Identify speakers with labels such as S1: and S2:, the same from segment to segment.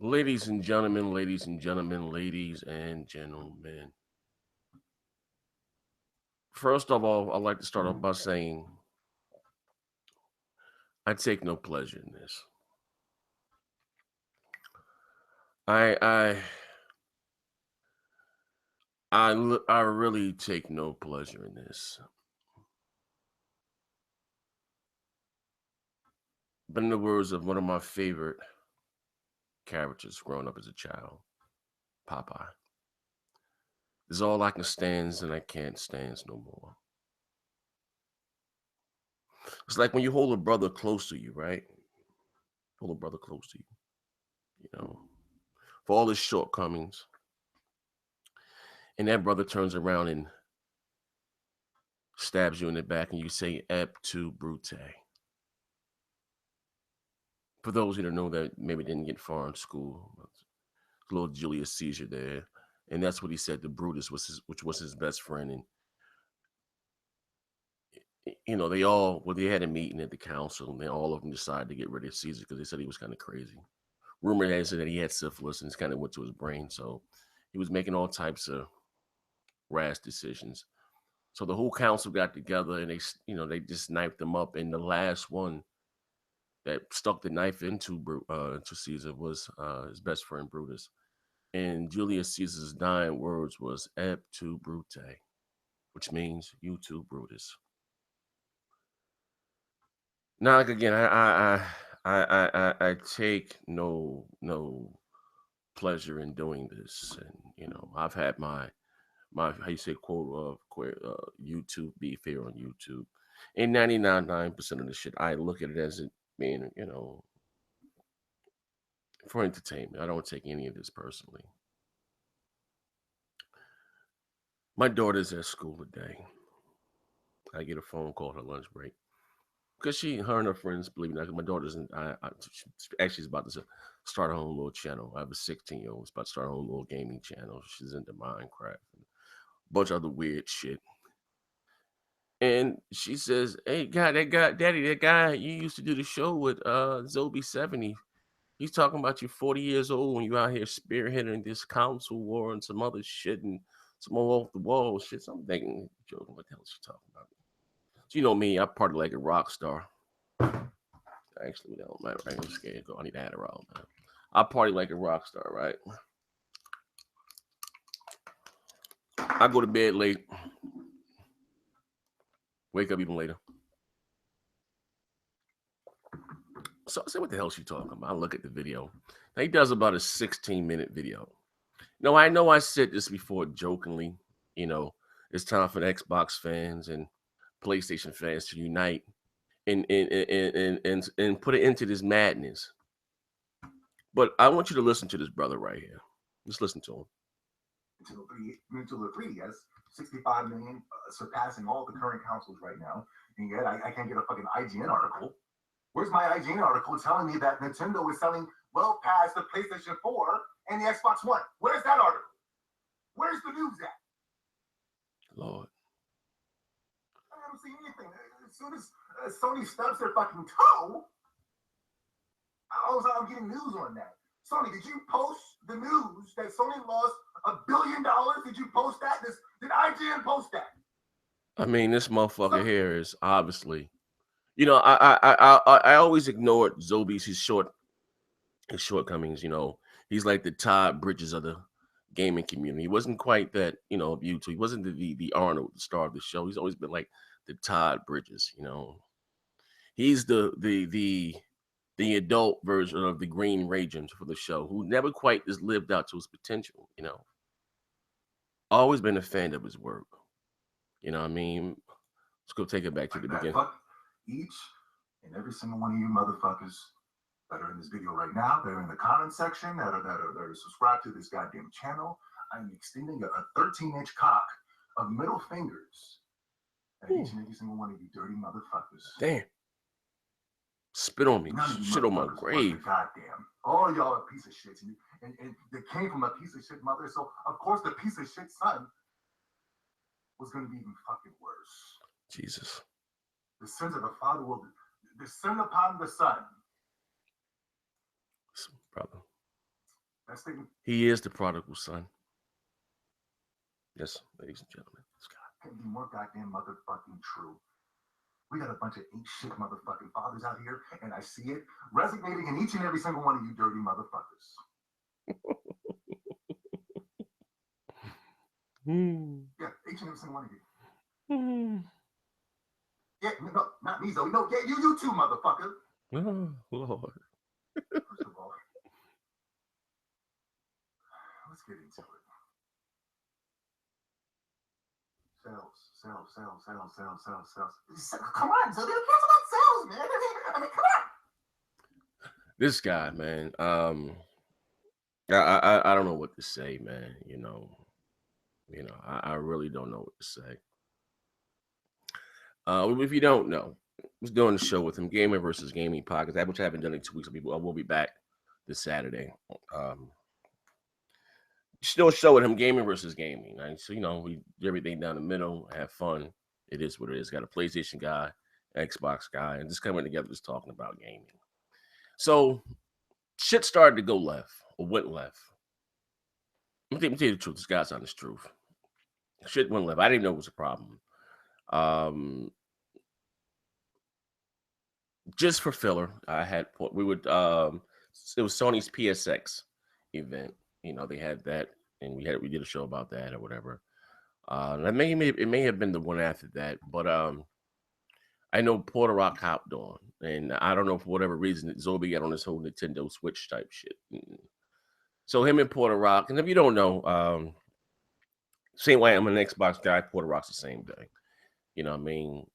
S1: Ladies and gentlemen, ladies and gentlemen, ladies and gentlemen. First of all, I'd like to start off by saying I take no pleasure in this. I I I really take no pleasure in this. But in the words of one of my favorite characters growing up as a child, Popeye, is all I can stands and I can't stands no more. It's like when you hold a brother close to you, right? Hold a brother close to you, you know, for all his shortcomings, and that brother turns around and stabs you in the back, and you say "ep tu brute." For those who don't know that maybe didn't get far in school, little Julius Caesar there, and that's what he said to Brutus, which was his best friend, and they all they had a meeting at the council, and all of them decided to get rid of Caesar because they said he was kind of crazy. Rumor has it that he had syphilis and it's kind of went to his brain, so he was making all types of rash decisions. So the whole council got together and they just knifed him up, and the last one that stuck the knife into Caesar was his best friend Brutus. And Julius Caesar's dying words was "ep tu brute," which means "you too, Brutus." Now, like again, I take no pleasure in doing this, and I've had my how you say YouTube beef here on YouTube, and 99% of the shit I look at it as it being for entertainment. I don't take any of this personally. My daughter's at school today. I get a phone call at her lunch break because her and her friends, believe it or not, my daughter's actually is about to start her own little channel. I have a 16-year-old. It's about to start her own little gaming channel. She's into Minecraft and a bunch of other weird shit. And she says, "Hey, Daddy, that guy you used to do the show with, Zobi 70. He's talking about you 40 years old when you out here spearheading this council war and some other shit and some more off the wall shit." So I'm thinking, joking, what the hell is she talking about? So you know me, I party like a rock star. Actually, we don't matter. Right? I'm scared. I need Adderall, man. I party like a rock star, right? I go to bed late, wake up even later. So I said, what the hell is she talking about? I look at the video. Now, he does about a 16-minute video. No, I know I said this before jokingly. It's time for the Xbox fans and PlayStation fans to unite and put it into this madness. But I want you to listen to this brother right here. Just listen to him.
S2: Into the 3DS, 65 million, surpassing all the current consoles right now. And yet I can't get a fucking IGN article. Where's my IGN article telling me that Nintendo is selling well past the PlayStation 4 and the Xbox One? Where's that article? Where's the news at?
S1: Lord.
S2: I haven't seen anything. As soon as Sony stubs their fucking toe, I'm getting news on that. Sony, did you post the news that Sony lost $1 billion? Did you post that? Did IGN post that?
S1: I mean, this motherfucker here is obviously, I always ignored Zobi's his shortcomings. He's like the Todd Bridges of the gaming community. He wasn't quite that, of YouTube. He wasn't the Arnold, the star of the show. He's always been like the Todd Bridges. He's the adult version of the Green Ranger for the show, who never quite has lived out to his potential. Always been a fan of his work. You know what I mean? Let's go take it back to the beginning.
S2: Fuck each and every single one of you motherfuckers that are in this video right now, that are in the comment section, that are subscribed to this goddamn channel. I'm extending a 13-inch cock of middle fingers at each and every single one of you dirty motherfuckers.
S1: Damn. Spit on me. Shit on my grave.
S2: Goddamn. All y'all are piece of shit. And they came from a piece of shit mother. So, of course, the piece of shit son was going to be even fucking worse.
S1: Jesus.
S2: The sins of the father will descend upon the son.
S1: Brother.
S2: That's the
S1: He is the prodigal son. Yes, ladies and gentlemen.
S2: couldn't be more goddamn motherfucking true. We got a bunch of ain't shit motherfucking fathers out here, and I see it resonating in each and every single one of you dirty motherfuckers. Yeah, each and every single one of you. Yeah, no, not me, Zoe. No, yeah, you too, motherfucker.
S1: Oh, Lord.
S2: First of all, let's get into it. Sales. Come on, Zoe. Who cares about sales, man? I mean, come on.
S1: This guy, man. I don't know what to say, man. I really don't know what to say. If you don't know, I was doing a show with him, Gamer versus Gaming podcast, which I haven't done in 2 weeks. I will be back this Saturday. Still show with him, Gaming versus Gaming. Right? So we do everything down the middle, have fun. It is what it is. Got a PlayStation guy, Xbox guy, and just coming together, just talking about gaming. So shit started to go left or went left. Let me tell you the truth. This guy's on his truth. Shit went left. I didn't know it was a problem. Just for filler, we would it was Sony's PSX event. They had that, and we did a show about that or whatever. It may have been the one after that, but I know Porter Rock hopped on, and I don't know for whatever reason that Zobi got on this whole Nintendo Switch type shit. So him and Porter Rock, and if you don't know, same way I'm an Xbox guy, Porter Rock's the same thing. You know what I mean?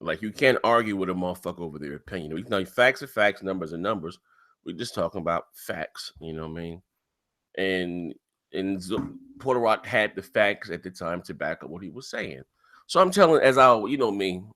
S1: Like, you can't argue with a motherfucker over their opinion. Facts are facts, numbers are numbers. We're just talking about facts. You know what I mean? And Porter Rock had the facts at the time to back up what he was saying. So I'm telling, me,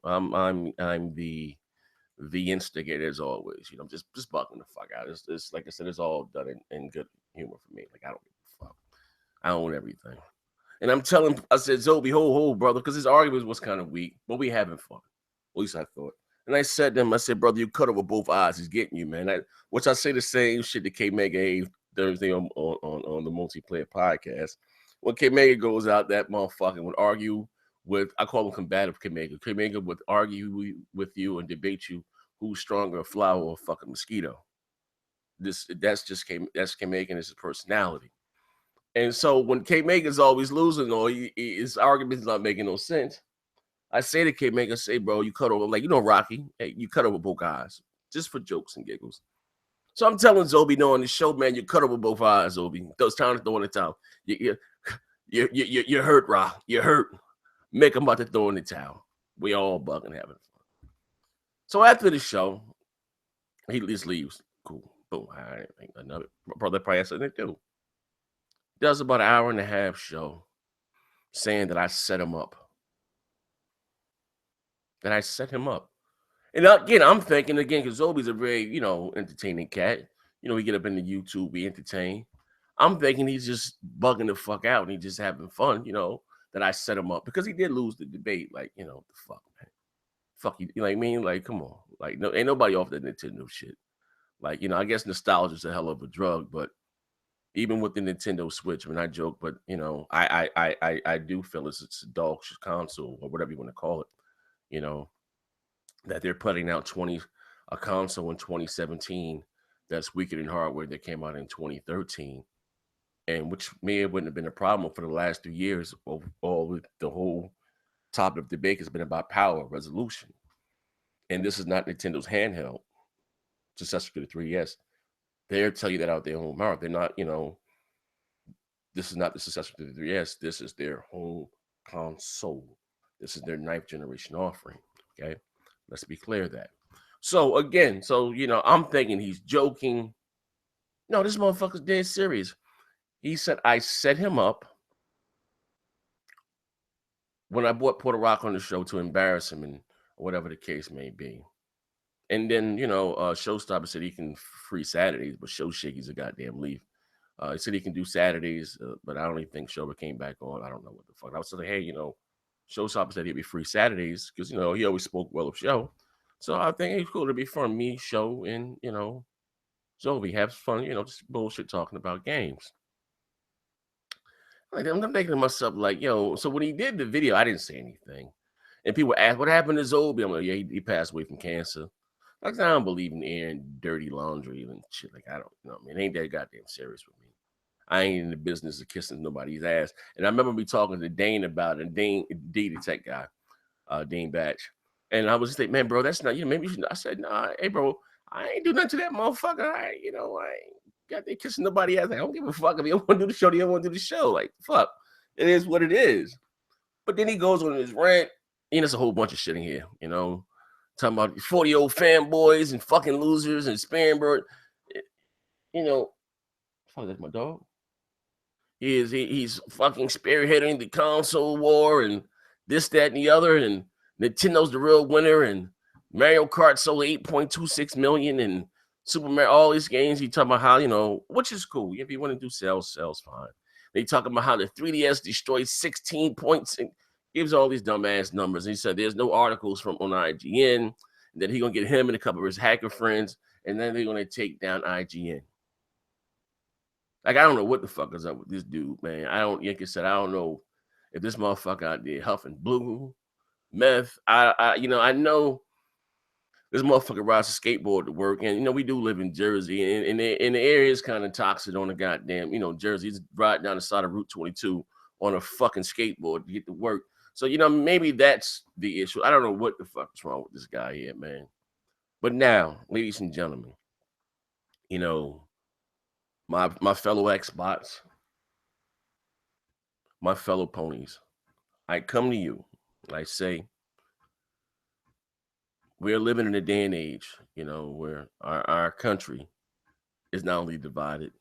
S1: I'm the instigator as always. Just bucking the fuck out. It's like I said, it's all done in good humor for me. Like, I don't give a fuck. I own everything. And I said, Zobi, hold, brother, because his argument was kind of weak, but we having fun. At least I thought. And I said to him, brother, you cut over both eyes. He's getting you, man. Which I say the same shit to K Mega gave Thursday on the multiplayer podcast. When K Mega goes out, that motherfucker would argue with, I call him combative K Mega. K Mega would argue with you and debate you who's stronger, a flower or a fucking mosquito. That's K Mega and it's his personality. And so when K Mega's always losing or his argument's not making no sense, I say to K Mega, bro, you cut over, like, Rocky, hey, you cut over both eyes, just for jokes and giggles. So I'm telling Zobi, on the show, man, you cut over both eyes, Zobi. Those time to throw in the towel. You're hurt, Rock. You're hurt. Make him about to throw in the towel. We all bugging having fun. So after the show, he just leaves. Cool. Boom. I think another brother probably has something to do. Does about an hour and a half show saying that I set him up. And again, I'm thinking, because Zobi's a very, entertaining cat. We get up into YouTube, we entertain. I'm thinking he's just bugging the fuck out and he's just having fun, that I set him up. Because he did lose the debate. Like, the fuck, man. Fuck you. You know what I mean? Like, come on. Like, no, ain't nobody off that Nintendo shit. Like, I guess nostalgia is a hell of a drug, but even with the Nintendo Switch, I mean, I joke, but, I do feel it's a dog console or whatever you want to call it, that they're putting out a console in 2017 that's weaker than hardware that came out in 2013, and which wouldn't have been a problem for the last 2 years. All the whole topic of debate has been about power resolution, and this is not Nintendo's handheld successor to the 3DS. They'll tell you that out their own mouth. They're not, this is not the successor to the 3DS. This is their home console. This is their 9th generation offering. Okay, let's be clear that. So again, I'm thinking he's joking. No, this motherfucker's dead serious. He said I set him up when I brought Porter Rock on the show to embarrass him, and whatever the case may be. And then, Showstopper said he can free Saturdays, but Show Shaky's a goddamn leaf. He said he can do Saturdays, but I don't even think Show came back on. I don't know what the fuck. I was like, hey, Showstopper said he'd be free Saturdays because, he always spoke well of Show. So I think it's cool to be from me, Show, and, Zoe, have fun, just bullshit talking about games. Like, I'm thinking to myself, like, yo, so when he did the video, I didn't say anything. And people ask, what happened to Zoe? I'm like, yeah, he passed away from cancer. Like, I don't believe in airing dirty laundry and shit. Like, I don't, it ain't that goddamn serious with me. I ain't in the business of kissing nobody's ass. And I remember me talking to Dane about it, and Dane, D, the tech guy, Dane Batch. And I was just like, man, bro, that's not, maybe you should. I said, nah, hey, bro, I ain't do nothing to that motherfucker. I ain't got there kissing nobody else. Like, I don't give a fuck if you don't want to do the show. You don't want to do the show. Like, fuck, it is what it is. But then he goes on his rant. There's a whole bunch of shit in here, talking about 40-year-old fanboys and fucking losers and Spanberg. Fuck, that's my dog. He's fucking spearheading the console war and this, that, and the other, and Nintendo's the real winner, and Mario Kart sold 8.26 million, and Super Mario, all these games. He talking about how, which is cool. If you want to do sales fine. They talking about how the 3DS destroyed 16 points and gives all these dumbass numbers. And he said there's no articles on IGN, and that he gonna get him and a couple of his hacker friends, and then they're gonna take down IGN. Like, I don't know what the fuck is up with this dude, man. Like I said, I don't know if this motherfucker out there huffing blue, meth. I know this motherfucker rides a skateboard to work, and we do live in Jersey, and the area is kind of toxic on the goddamn, Jersey. He's riding down the side of Route 22 on a fucking skateboard to get to work. So, maybe that's the issue. I don't know what the fuck is wrong with this guy here, man. But now, ladies and gentlemen, my fellow Xbots, my fellow ponies, I come to you and I say, we're living in a day and age, where our country is not only divided,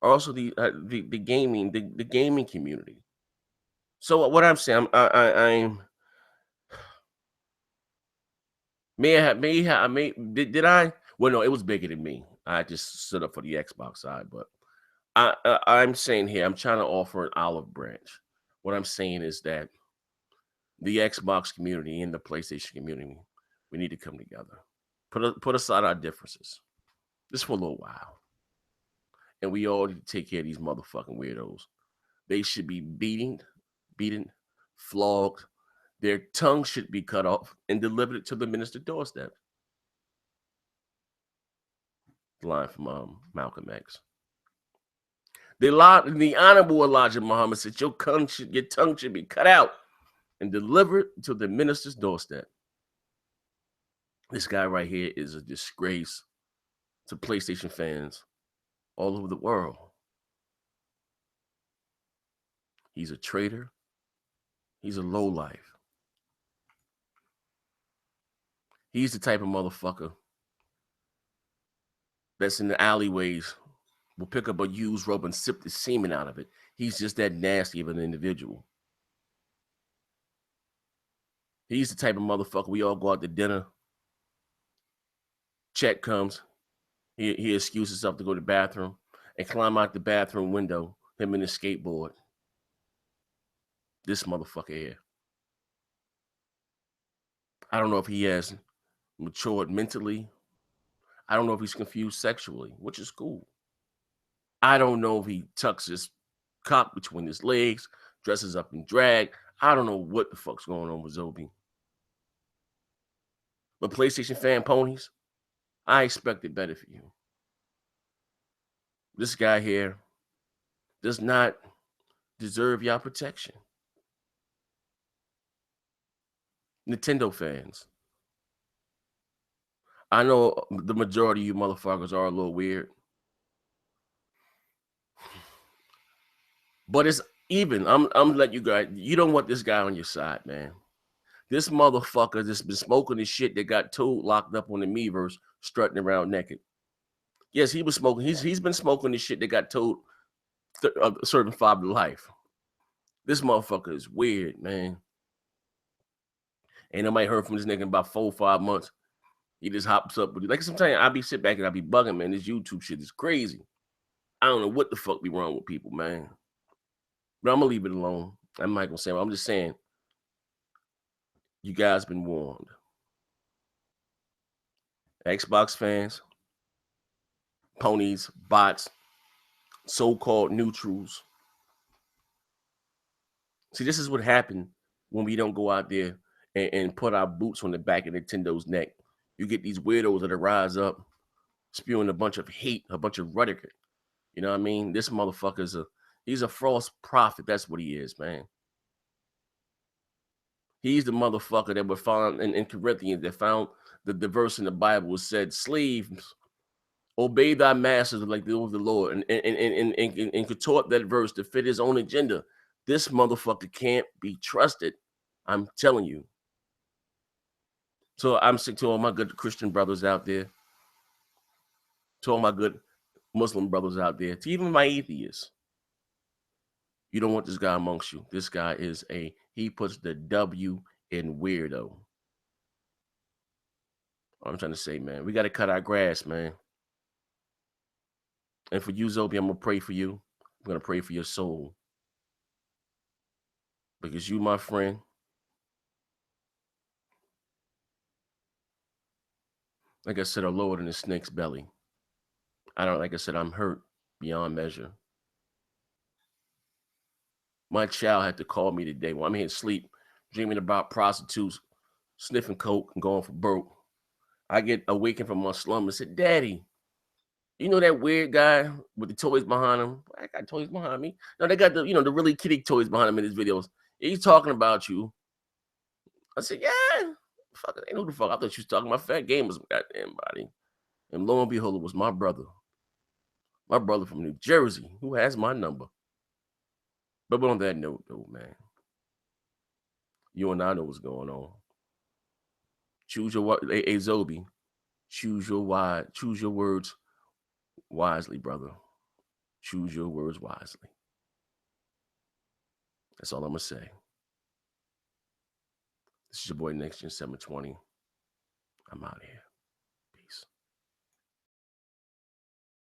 S1: also the gaming community. So what I'm saying, I'm did I? Well, no, it was bigger than me. I just stood up for the Xbox side, but I'm saying here, I'm trying to offer an olive branch. What I'm saying is that the Xbox community and the PlayStation community, we need to come together. Put aside our differences, just for a little while. And we all need to take care of these motherfucking weirdos. They should be beaten, flogged. Their tongue should be cut off and delivered to the minister's doorstep. The line from Malcolm X. The Honorable Elijah Muhammad said, your tongue should be cut out and delivered to the minister's doorstep. This guy right here is a disgrace to PlayStation fans all over the world. He's a traitor. He's a lowlife. He's the type of motherfucker that's in the alleyways, will pick up a used rope and sip the semen out of it. He's just that nasty of an individual. He's the type of motherfucker we all go out to dinner. Check comes. He excuses himself to go to the bathroom and climb out the bathroom window, him and his skateboard. This motherfucker here. I don't know if he has matured mentally. I don't know if he's confused sexually, which is cool. I don't know if he tucks his cock between his legs, dresses up in drag. I don't know what the fuck's going on with Zobi. But PlayStation fan ponies, I expected better for you. This guy here does not deserve your protection. Nintendo fans, I know the majority of you motherfuckers are a little weird. But it's even. I'm letting you guys, you don't want this guy on your side, man. This motherfucker just been smoking the shit that got Toad locked up on the Miiverse, strutting around naked. Yes, he was smoking. He's been smoking the shit that got Toad serving 5 to life. This motherfucker is weird, man. Ain't nobody heard from this nigga in about 4 or 5 months. He just hops up with it. Like, sometimes I be sit back and I be bugging, man. This YouTube shit is crazy. I don't know what the fuck be wrong with people, man. But I'm gonna leave it alone. I'm not gonna say. I'm just saying, you guys been warned. Xbox fans, ponies, bots, so-called neutrals. See, this is what happened when we don't go out there and put our boots on the back of Nintendo's neck. You get these weirdos that rise up, spewing a bunch of hate, a bunch of rhetoric. You know what I mean? This motherfucker's he's a false prophet. That's what he is, man. He's the motherfucker that was found in Corinthians that found the verse in the Bible said, slaves, obey thy masters like the Lord, and contort that verse to fit his own agenda. This motherfucker can't be trusted. I'm telling you. So I'm sick to all my good Christian brothers out there, to all my good Muslim brothers out there, to even my atheists. You don't want this guy amongst you. This guy is he puts the W in weirdo. I'm trying to say, man, we got to cut our grass, man. And for you, Zobi, I'm going to pray for you. I'm going to pray for your soul. Because you, my friend, like I said, are lower than a snake's belly. Like I said, I'm hurt beyond measure. My child had to call me today while I'm here asleep, dreaming about prostitutes, sniffing coke, and going for broke. I get awakened from my slumber and said, Daddy, you know that weird guy with the toys behind him? I got toys behind me. No, they got the really kiddie toys behind him in his videos. He's talking about you. I said, yeah. Fuck, I know the fuck. I thought you was talking about fat gamers, goddamn body. And lo and behold, it was my brother. My brother from New Jersey, who has my number. But on that note, though, man, you and I know what's going on. Choose your Zobi. Choose your words wisely, brother. Choose your words wisely. That's all I'm gonna say. This is your boy Next Gen 720. I'm out of here.